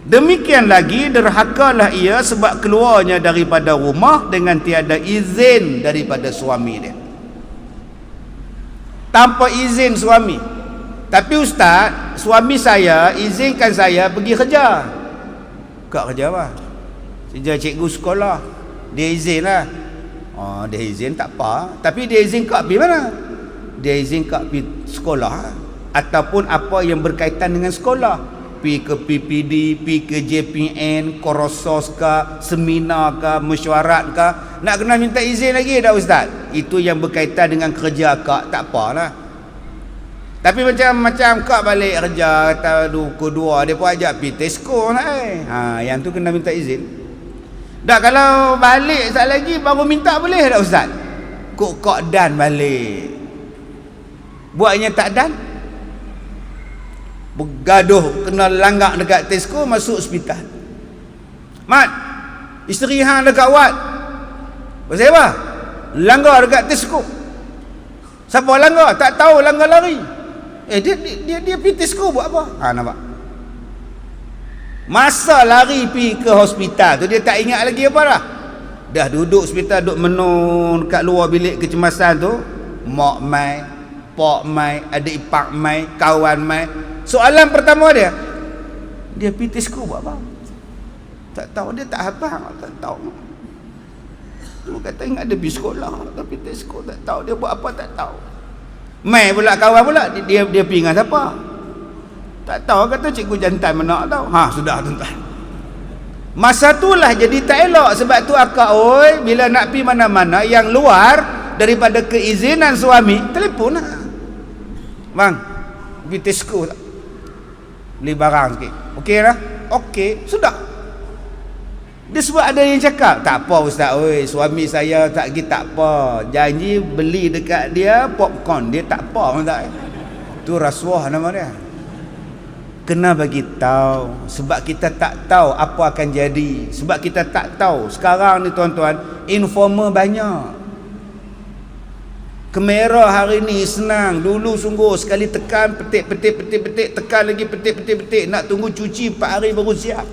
Demikian lagi derhakalah ia sebab keluarnya daripada rumah dengan tiada izin daripada suami dia, tanpa izin suami. Tapi ustaz, suami saya izinkan saya pergi kerja. Kak kerja apa? Kerja cikgu sekolah. Dia izin lah. Oh, dia izin tak apa. Tapi dia izin kak pergi mana? Dia izin kak pergi sekolah ataupun apa yang berkaitan dengan sekolah. Pi ke PPD, pi ke JPN, korosos ke, seminar ke, mesyuarat ke, nak kena minta izin lagi dah ustaz. Itu yang berkaitan dengan kerja kak, tak apalah. Tapi macam kak balik kerja kata kedua dia pun ajak pi Tesco lah yang tu kena minta izin. Dah kalau balik sekali lagi baru minta boleh tak ustaz? Kok dan balik. Buatnya tak dan. Bergaduh kena langgak dekat Tesco, masuk hospital. Mat, isteri hang dekat Wat. Pasal apa? Langgar dekat Tesco. Siapa langgar? Tak tahu, langgar lari. Dia pergi Tesco buat apa? Nampak. Masa lari pergi ke hospital tu dia tak ingat lagi apa dah. Dah duduk hospital, duduk menung dekat luar bilik kecemasan tu. Mak mai, pak mai, adik ipar mai, kawan mai. Soalan pertama dia pergi Tesco buat apa? Tak tahu, dia tak hafal, tak tahu. Tu kata ingat dia pergi sekolah, tapi Tesco tak tahu dia buat apa, tak tahu. Mai pula kawan pula, dia pergi dengan siapa? Tak tahu, kata cikgu jantan mana tahu. Sudah tuan-tuan. Masa itulah jadi tak elok. Sebab tu akak bila nak pergi mana-mana yang luar daripada keizinan suami, telefon lah. Bang, pergi Tesco tak? Beli barang sikit. Okey lah? Okey, sudah. Dia sebab ada yang cakap, tak apa ustaz, suami saya tak pergi, tak apa. Janji beli dekat dia popcorn, dia tak apa ustaz. Tu rasuah nama dia. Kena bagi tahu, sebab kita tak tahu apa akan jadi. Sebab kita tak tahu. Sekarang ni tuan-tuan, informer banyak. Kamera hari ni senang. Dulu sungguh sekali tekan petik, tekan lagi petik. Nak tunggu cuci 4 hari baru siap.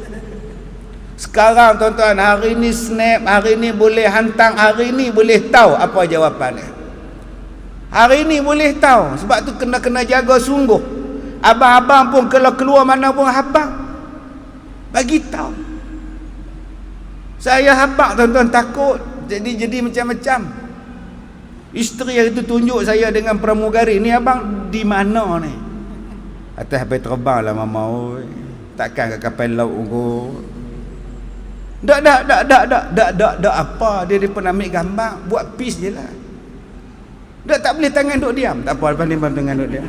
Sekarang tuan-tuan, hari ni snap, hari ni boleh hantang, hari ni boleh tahu apa jawapannya. Hari ni boleh tahu. Sebab tu kena jaga sungguh. Abang-abang pun kalau keluar mana pun habaq bagi tahu. Saya habaq tuan-tuan, takut jadi macam-macam. Isteri hari tu tunjuk saya dengan pramugari. Ni abang di mana ni? Atas habis terbang lah mama. Takkan kat kapal laut kot. Tak apa. Dia pun ambil gambar, buat peace je lah. Tak boleh tangan duk diam. Tak apa, lepas ni tangan duk diam.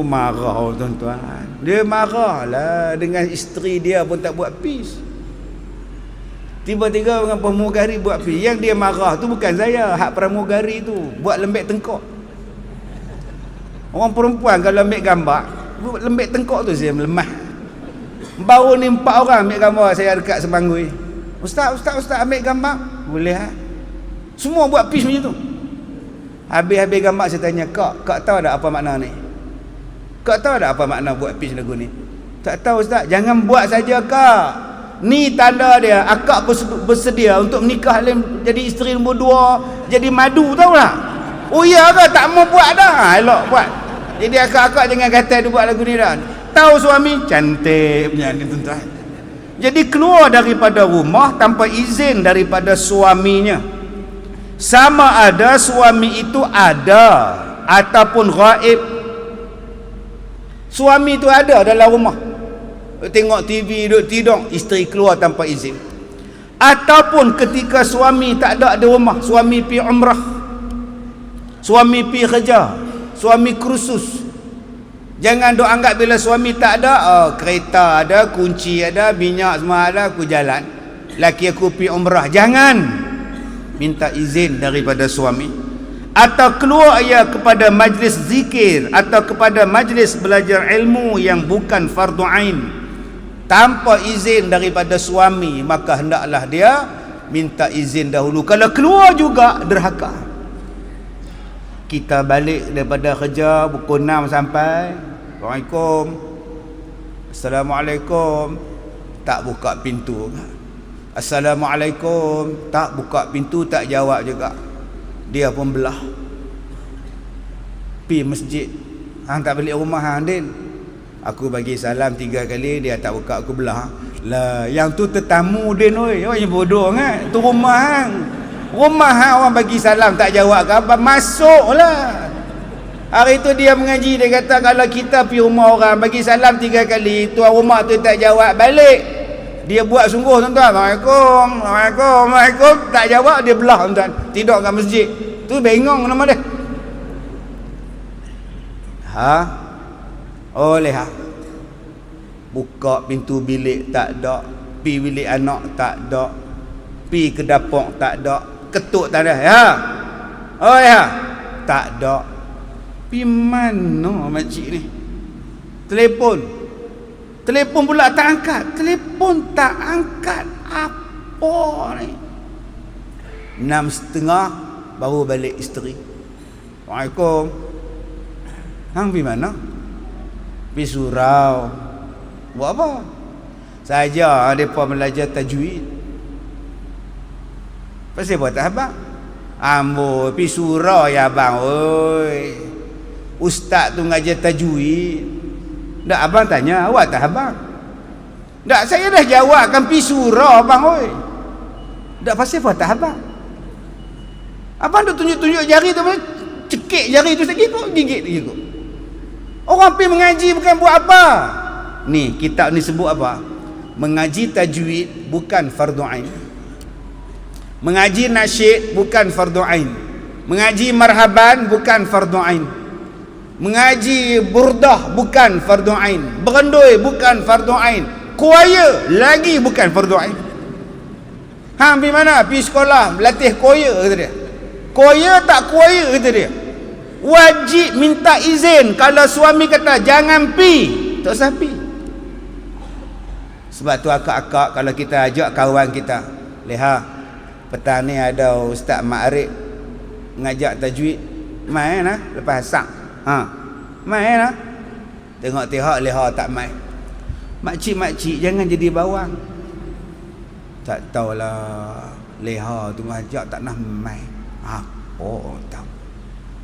Marah tuan-tuan. Dia marah lah dengan isteri dia pun tak buat peace. Tiba-tiba dengan pramugari buat peace. Yang dia marah tu bukan saya, hak pramugari tu buat lembek tengkok. Orang perempuan kalau ambil gambar lembek tengkok tu saya melemah. Baru ni 4 orang ambil gambar saya dekat Semanggui. Ustaz ambil gambar. Boleh ha? Semua buat peace macam tu. Habis gambar saya tanya, Kak tahu tak apa makna ni? Kak tahu tak apa makna buat peace lagu ni? Tak tahu ustaz. Jangan buat saja kak. Ni tanda dia akak bersedia untuk menikah jadi isteri nombor 2, jadi madu, tahu tak? Oh iya ke? Tak mau buat dah. Elok buat. Jadi akak-akak jangan kata dia buat lagu ni dah. Tahu suami cantik punya ni tuan-tuan. Jadi keluar daripada rumah tanpa izin daripada suaminya. Sama ada suami itu ada ataupun ghaib. Suami itu ada dalam rumah, tengok TV, duduk tidur, isteri keluar tanpa izin. Ataupun ketika suami tak ada di rumah, suami pergi umrah, suami pergi kerja, suami kursus. Jangan duk anggap bila suami tak ada, kereta ada, kunci ada, minyak semua ada, aku jalan. Laki aku pergi umrah. Jangan minta izin daripada suami. Atau keluar ia kepada majlis zikir atau kepada majlis belajar ilmu yang bukan fardu ain tanpa izin daripada suami, maka hendaklah dia minta izin dahulu. Kalau keluar juga derhaka. Kita balik daripada kerja pukul 6 sampai Assalamualaikum. Assalamualaikum, tak buka pintu. Assalamualaikum, tak buka pintu, tak jawab juga. Dia pun belah. Pi masjid. Hang tak balik rumah hang Din. Aku bagi salam 3 kali, dia tak buka, aku belah. Lah, yang tu tetamu Din oi. Oi bodoh kan? Tu rumah hang. Rumah hang orang bagi salam tak jawab ke apa? Masuklah. Hari tu dia mengaji, dia kata kalau kita pergi rumah orang bagi salam 3 kali, tuan rumah tu tak jawab, balik. Dia buat sungguh tuan-tuan. Assalamualaikum, Assalamualaikum, Assalamualaikum, tak jawab, dia belah tuan-tuan. Tidur kat masjid. Tu bengong nama dia. Oleh buka pintu bilik tak ada, pi bilik anak tak ada, pi ke dapur tak ada, ketuk tak ada. Tak ada. Pi mana makcik ni? Telefon pula tak angkat. Telefon tak angkat. Apa ni? 6.30 baru balik isteri. Assalamualaikum. Hang pergi mana? Pergi surau. Buat apa? Saja mereka belajar tajwid. Pasal buat tak abang? Ambo pergi surau ya abang. Oi. Ustaz tu ngajar tajwid. Tak abang tanya, awak tak abang? Tak, saya dah jawab kan pergi surau abang oi. Tak, pasal apa tak abang? Abang tu tunjuk-tunjuk jari tu, cekik jari tu sikit kok, gigit lagi kok. Orang pergi mengaji bukan buat apa? Ni, kitab ni sebut apa? Mengaji tajwid bukan fardu ain. Mengaji nasyid bukan fardu ain. Mengaji marhaban bukan fardu ain. Mengaji burdah bukan fardu ain. Berendoi bukan fardu ain. Choir lagi bukan fardu ain. Hang pergi mana? Pergi sekolah latih choir kata dia. Choir tak choir kata dia. Wajib minta izin. Kalau suami kata jangan pi, tak usah pi. Sebab tu akak-akak kalau kita ajak kawan kita, lihat petang ni ada Ustaz Ma'arif ngajak tajwid, main lah lepas asak. Main lah. Tengok-tengok leha tak main. Makcik-makcik jangan jadi bawang. Tak tahulah leha tu ngajak tak nak main. Apa tahu.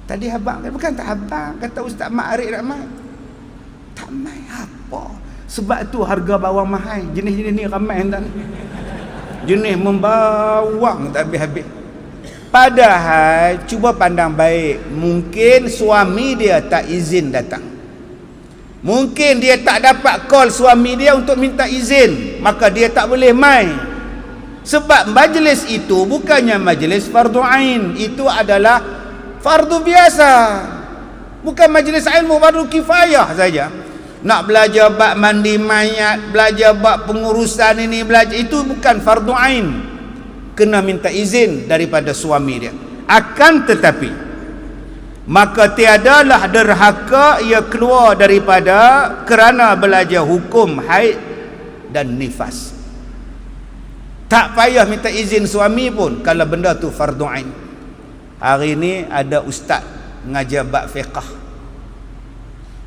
Tadi abang kan, bukan tak abang kata Ustaz Ma'arif nak main. Tak main apa? Sebab tu harga bawang mahal. Jenis-jenis ni ramai tuan. Jenis membawang tak habis-habis. Padahal cuba pandang baik, mungkin suami dia tak izin datang. Mungkin dia tak dapat call suami dia untuk minta izin, maka dia tak boleh main. Sebab majlis itu bukannya majlis fardu ain, itu adalah fardu biasa. Bukan majlis ilmu fardu kifayah saja. Nak belajar bab mandi mayat, belajar bab pengurusan ini, belajar itu bukan fardu ain. Kena minta izin daripada suami dia. Akan tetapi maka tiadalah derhaka ia keluar daripada kerana belajar hukum haid dan nifas. Tak payah minta izin suami pun kalau benda tu fardu ain. Hari ni ada ustaz ngajar bab fiqh.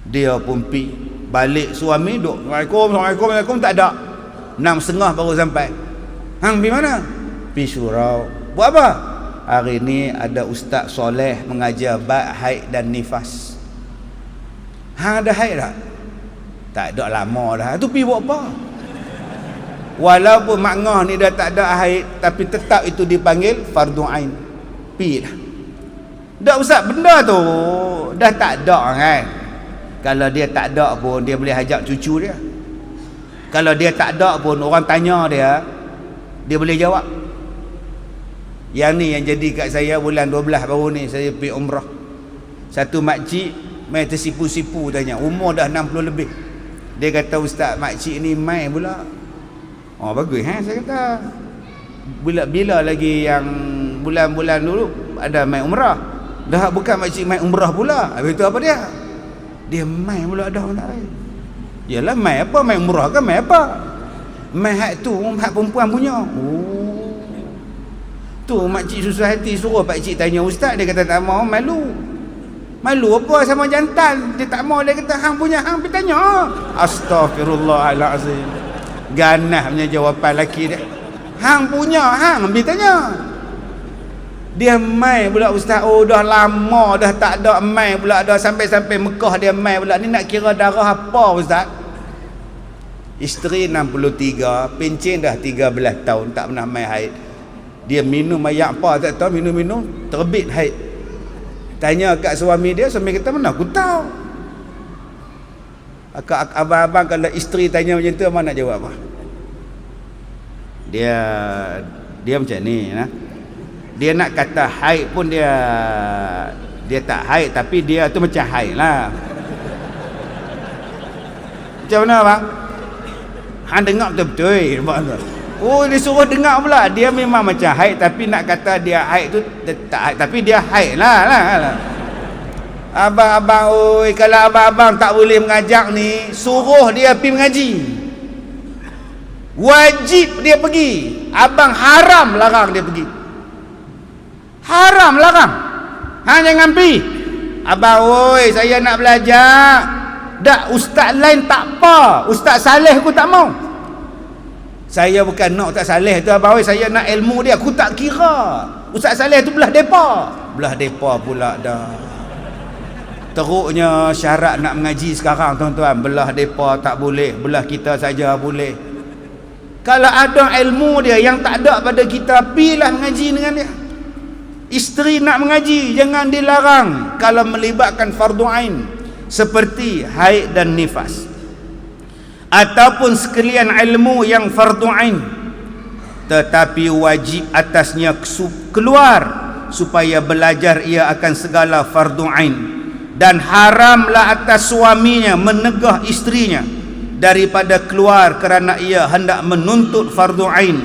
Dia pun pi balik suami duk Assalamualaikum tak ada. 6.30 baru sampai. Hang pergi mana? Pi surau. Buat apa? Hari ni ada Ustaz Soleh mengajar bab haid dan nifas. Hang ada haid tak? Tak ada lama dah. Tu pi buat apa? Walaupun mak ngah ni dah tak ada haid, tapi tetap itu dipanggil fardu ain. Pi dah. Dak Ustaz, benda tu dah tak ada kan? Kalau dia tak ada pun dia boleh ajak cucu dia. Kalau dia tak ada pun orang tanya dia boleh jawab. Yang ni yang jadi kat saya bulan 12 baru ni saya pergi umrah. Satu makcik main tersipu-sipu tanya, umur dah 60 lebih. Dia kata Ustaz, makcik ni main pula. Oh bagus saya kata. Bila lagi yang bulan-bulan dulu ada main umrah. Dah bukan makcik main umrah pula. Habis tu apa dia? Dia main pula dah tak lain. Yalah main apa? Main umrah kan main apa? Main hak tu hak perempuan punya. Oh. Tu makcik susah hati suruh pakcik tanya ustaz, dia kata tak mau, malu. Malu apa sama jantan? Dia tak mau, dia kata hang punya, hang pergi tanya. Astagfirullahalazim. Ganah punya jawapan lelaki dia. Hang punya, hang pergi tanya. Dia mai pula ustaz. Oh dah lama dah tak ada mai pula dah, sampai-sampai Mekah dia mai pula. Ni nak kira darah apa ustaz? Isteri 63, pencen dah 13 tahun tak pernah mai haid. Dia minum air apa tak tahu, minum-minum terbit haid. Tanya kat suami dia, suami kata mana aku tahu. Abang-abang kalau isteri tanya macam tu, abang nak jawab apa? Dia macam ni nah. Dia nak kata haid pun dia tak haid, tapi dia tu macam haid lah. Macam mana bang? Han dengar betul-betul. Oh dia suruh dengar pula. Dia memang macam haid, tapi nak kata dia haid tu tak haid, tapi dia haid lah. Abang-abang, oi, kalau abang-abang tak boleh mengajak ni, suruh dia pergi mengaji. Wajib dia pergi. Abang haram larang dia pergi. Haram larang. Hang jangan pergi. Abang, oi, saya nak belajar. Dak, ustaz lain tak apa. Ustaz Saleh aku tak mau. Saya bukan nak Ustaz Saleh tu abang, oi, saya nak ilmu dia. Aku tak kira. Ustaz Saleh tu belah depa. Belah depa pula dah. Teruknya syarat nak mengaji sekarang tuan-tuan. Belah depa tak boleh, belah kita saja boleh. Kalau ada ilmu dia yang tak ada pada kita, pilah mengaji dengan dia. Isteri nak mengaji, jangan dilarang kalau melibatkan fardu ain seperti haid dan nifas, ataupun sekalian ilmu yang fardu ain, tetapi wajib atasnya keluar supaya belajar ia akan segala fardu ain. Dan haramlah atas suaminya menegah isterinya daripada keluar kerana ia hendak menuntut fardu ain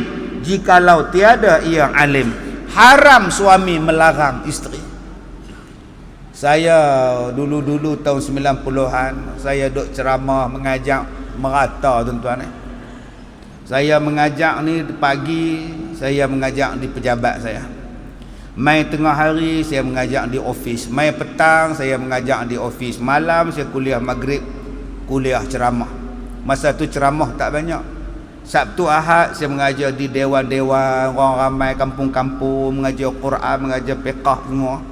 jikalau tiada ia alim. Haram suami melarang isteri. Saya dulu-dulu tahun 90-an saya duk ceramah, mengajak merata tuan-tuan. Saya mengajak ni pagi, saya mengajak di pejabat saya. Mai tengah hari saya mengajak di ofis. Mai petang saya mengajak di ofis. Malam saya kuliah maghrib, kuliah ceramah. Masa tu ceramah tak banyak. Sabtu Ahad saya mengajar di dewan-dewan, orang ramai kampung-kampung, mengajar Quran, mengajar fiqh semua.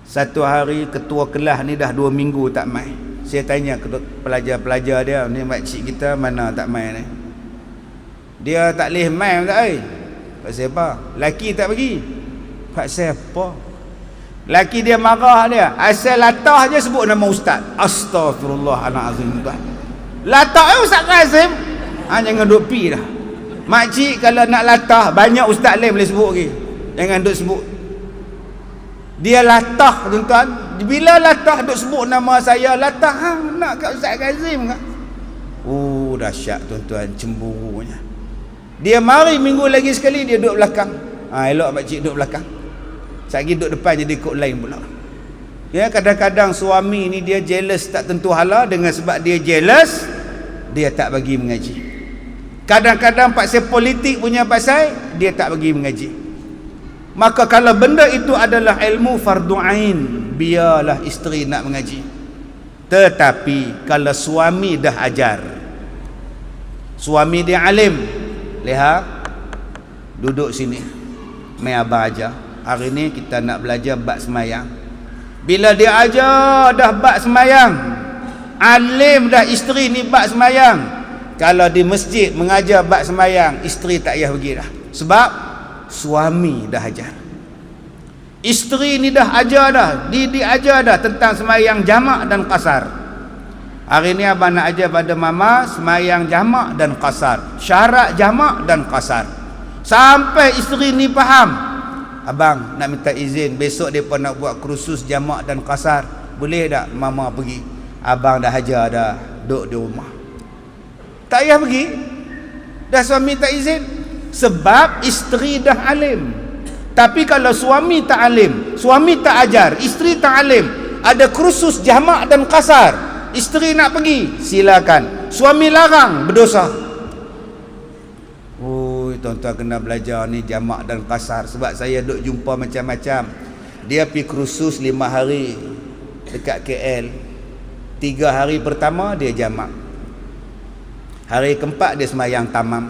Satu hari ketua kelas ni dah 2 minggu tak mai. Saya tanya ke pelajar-pelajar dia, ni makcik kita mana tak mai ni? Dia tak boleh mai tak ai. Pak siapa? Laki tak bagi. Pak siapa? Laki dia marah dia. Asal latah je sebut nama ustaz. Astagfirullahalazim. Latah Ustaz Kazim. Jangan duk pi dah. Makcik kalau nak latah banyak ustaz lain boleh sebut lagi. Jangan duk sebut. Dia latah tuan-tuan. Bila latah duk sebut nama saya, latah hang nak kat Ustaz Kazim ke? Oh dahsyat tuan-tuan, cemburunya. Dia mari minggu lagi sekali dia duduk belakang. Elok makcik duduk belakang. Sekali duduk depan jadi kod lain pula. Ya, kadang-kadang suami ni dia jealous tak tentu hala, dengan sebab dia jealous dia tak bagi mengaji. Kadang-kadang pasal politik punya pasal dia tak bagi mengaji. Maka kalau benda itu adalah ilmu fardu ain, biarlah isteri nak mengaji. Tetapi kalau suami dah ajar, suami dia alim, lihat duduk sini, mai abang ajar. Hari ni kita nak belajar bab semayang. Bila dia ajar dah bab semayang, alim dah isteri ni bab semayang. Kalau di masjid mengajar bab semayang, isteri tak payah pergi dah. Sebab suami dah ajar. Isteri ni dah ajar dah, diajar dah tentang semayang jamak dan qasar. Hari ni abang nak ajar pada mama semayang jamak dan qasar, syarat jamak dan qasar. Sampai isteri ni faham. Abang nak minta izin, besok mereka nak buat kursus jamak dan qasar, boleh tak mama pergi? Abang dah ajar dah, duduk di rumah. Tak payah pergi. Dah suami tak izin. Sebab isteri dah alim. Tapi kalau suami tak alim, suami tak ajar, isteri tak alim, ada kursus jamak dan qasar, isteri nak pergi, silakan. Suami larang, berdosa. Tuan-tuan kena belajar ni jamak dan qasar. Sebab saya duk jumpa macam-macam. Dia pergi kursus 5 hari dekat KL. 3 hari pertama dia jamak. Hari keempat dia sembahyang tamam.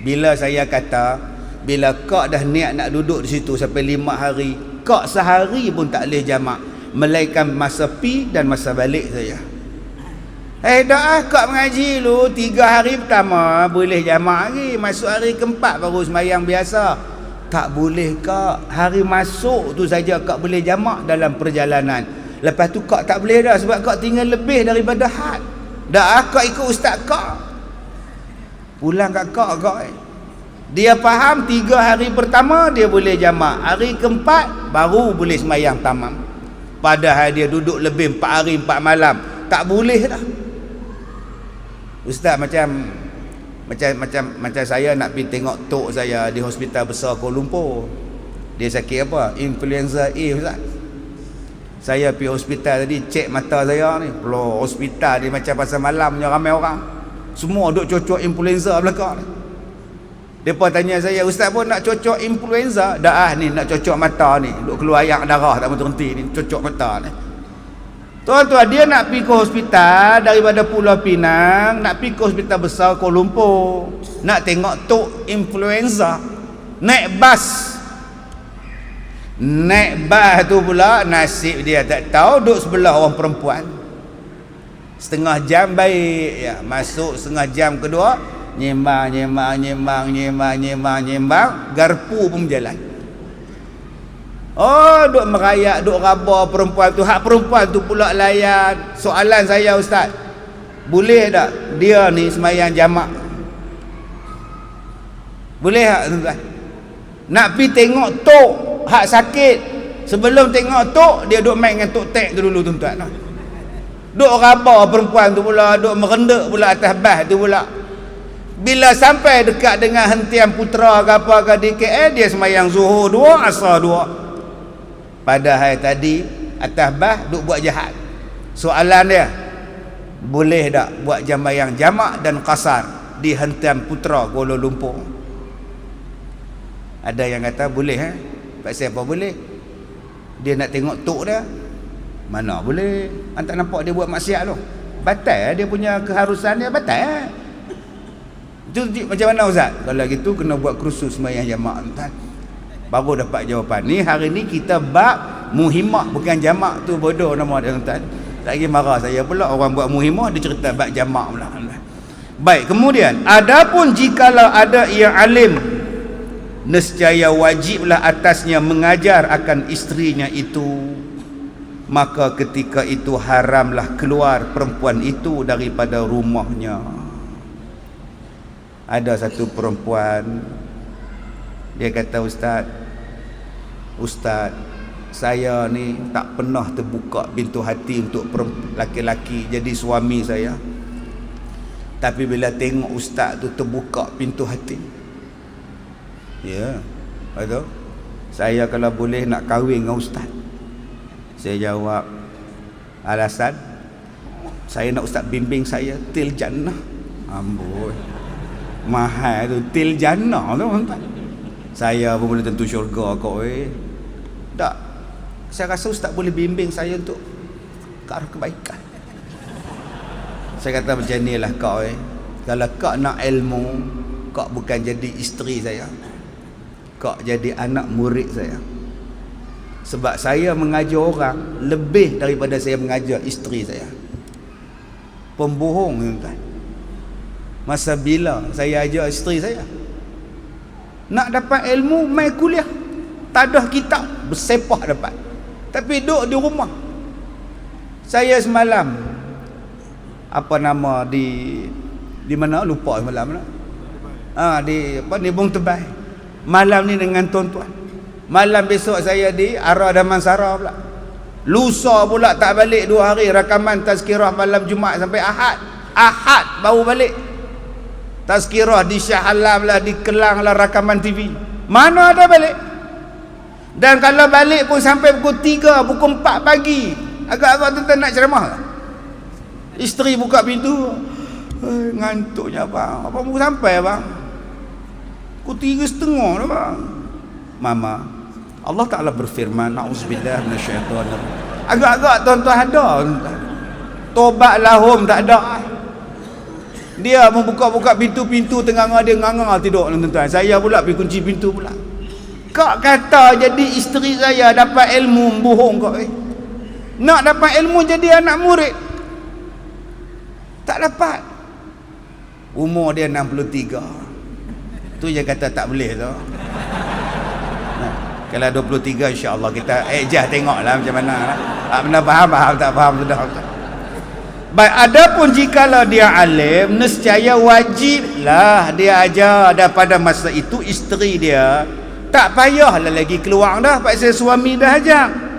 Bila saya kata, bila kak dah niat nak duduk di situ sampai 5 hari, kak sehari pun tak boleh jamak, melainkan masa pi dan masa balik saja. Dah kak mengaji lu 3 hari pertama boleh jamak lagi, masuk hari keempat baru sembahyang biasa. Tak boleh kak, hari masuk tu saja kak boleh jamak dalam perjalanan. Lepas tu kak tak boleh dah sebab kak tinggal lebih daripada had. Dah kak ikut ustaz kak, pulang kat kak dia faham 3 hari pertama dia boleh jamak, hari keempat baru boleh sembahyang tamam. Padahal dia duduk lebih 4 hari 4 malam, tak boleh dah. Ustaz macam saya nak pergi tengok tok saya di hospital besar Kuala Lumpur. Dia sakit apa? Influenza A Ustaz. Saya pergi hospital tadi, cek mata saya ni. Loh, hospital ni macam pasal malam punya, ramai orang. Semua duk cocok influenza belakang ni. Depa tanya saya, ustaz pun nak cocok influenza? Dah ni nak cocok mata ni. Duk keluar air darah tak berhenti ni, cocok mata ni. Tuan-tuan, dia nak pergi ke hospital daripada Pulau Pinang, nak pergi ke hospital besar Kuala Lumpur, nak tengok tok influenza. Naik bas tu pula, nasib dia tak tahu duduk sebelah orang perempuan. Setengah jam baik ya, masuk setengah jam kedua nyembang, garpu pun berjalan. Oh, duk merayak, duk raba perempuan tu. Hak perempuan tu pula layan. Soalan saya, ustaz, boleh tak dia ni sembahyang jamak? Boleh tak tuan-tuan? Nak pergi tengok tok hak sakit, sebelum tengok tok dia duk main dengan tok tek tu dulu tuan-tuan. Duk raba perempuan tu pula, duk merendek pula atas bas tu pula. Bila sampai dekat dengan hentian Putra ke apa ke di KL, dia sembahyang zuhur 2, asar 2. Padahal tadi atas bas duk buat jahat. Soalan dia, boleh tak buat sembahyang jamak dan qasar di hentian Putra Kuala Lumpur? Ada yang kata boleh. Pasal apa boleh? Dia nak tengok tok dia. Mana boleh? Anda nampak dia buat maksiat tu. Batal dia punya keharusan dia, batal. Itu macam mana ustaz? Kalau gitu kena buat kursus sembahyang jamak tuan. Baru dapat jawapan. Ni hari ni kita bab muhimah, bukan jamak tu bodoh nama dia tuan. Tak lagi marah saya pula orang buat muhimah dia cerita bab jamak pula. Baik, kemudian adapun jikalau ada yang alim, nescaya wajiblah atasnya mengajar akan isterinya itu, maka ketika itu haramlah keluar perempuan itu daripada rumahnya. Ada satu perempuan, dia kata, Ustaz, saya ni tak pernah terbuka pintu hati untuk laki-laki jadi suami saya. Tapi bila tengok ustaz tu terbuka pintu hati. Ya, betul. Saya kalau boleh nak kahwin dengan ustaz. Saya jawab, alasan saya nak ustaz bimbing saya til jannah. Amboi, mahal tu til jannah tu tuan. Saya pun boleh tentu syurga kau tak. Saya rasa ustaz boleh bimbing saya untuk ke arah kebaikan. Saya kata macam ni lah kau kalau kau nak ilmu, kau bukan jadi isteri saya, kau jadi anak murid saya. Sebab saya mengajar orang lebih daripada saya mengajar isteri saya. Pembohong tuan. Masa bila saya ajar isteri saya, nak dapat ilmu mai kuliah, tak ada kitab, bersepah dapat. Tapi duduk di rumah. Saya semalam apa nama di mana lupa semalam lah. Di Bung Tebai. Malam ni dengan tuan-tuan. Malam besok saya di Ara Damansara pula. Lusa pula tak balik 2 hari, rakaman tazkirah malam Jumaat sampai Ahad. Ahad baru balik. Tazkirah di Shah Alam lah, di Kelang lah, rakaman TV. Mana ada balik? Dan kalau balik pun sampai pukul 3, pukul 4 pagi. Agak-agak tuan-tuan nak ceramah lah. Isteri buka pintu, ngantuknya bang. Apa mau sampai bang? Pukul 3.30 dah bang. Mama, Allah Ta'ala berfirman, na'udzubillah minasyaitanir. Agak-agak tuan-tuan ada. Tobat lahum tak ada. Dia membuka-buka pintu-pintu tengah-tengah dia nganga tidur tuan-tuan. Saya pula pergi kunci pintu pula. Kak kata jadi isteri saya dapat ilmu bohong kau Nak dapat ilmu jadi anak murid. Tak dapat. Umur dia 63. Tu yang kata tak boleh tu. Kalau 23 insya-Allah kita ejah tengoklah macam mana. Tak benar faham tak faham sudah. Baik, adapun jikalau dia alim, nescaya wajiblah dia ajar. Dan pada masa itu isteri dia tak payahlah lagi keluar dah, pasal suami dah ajar.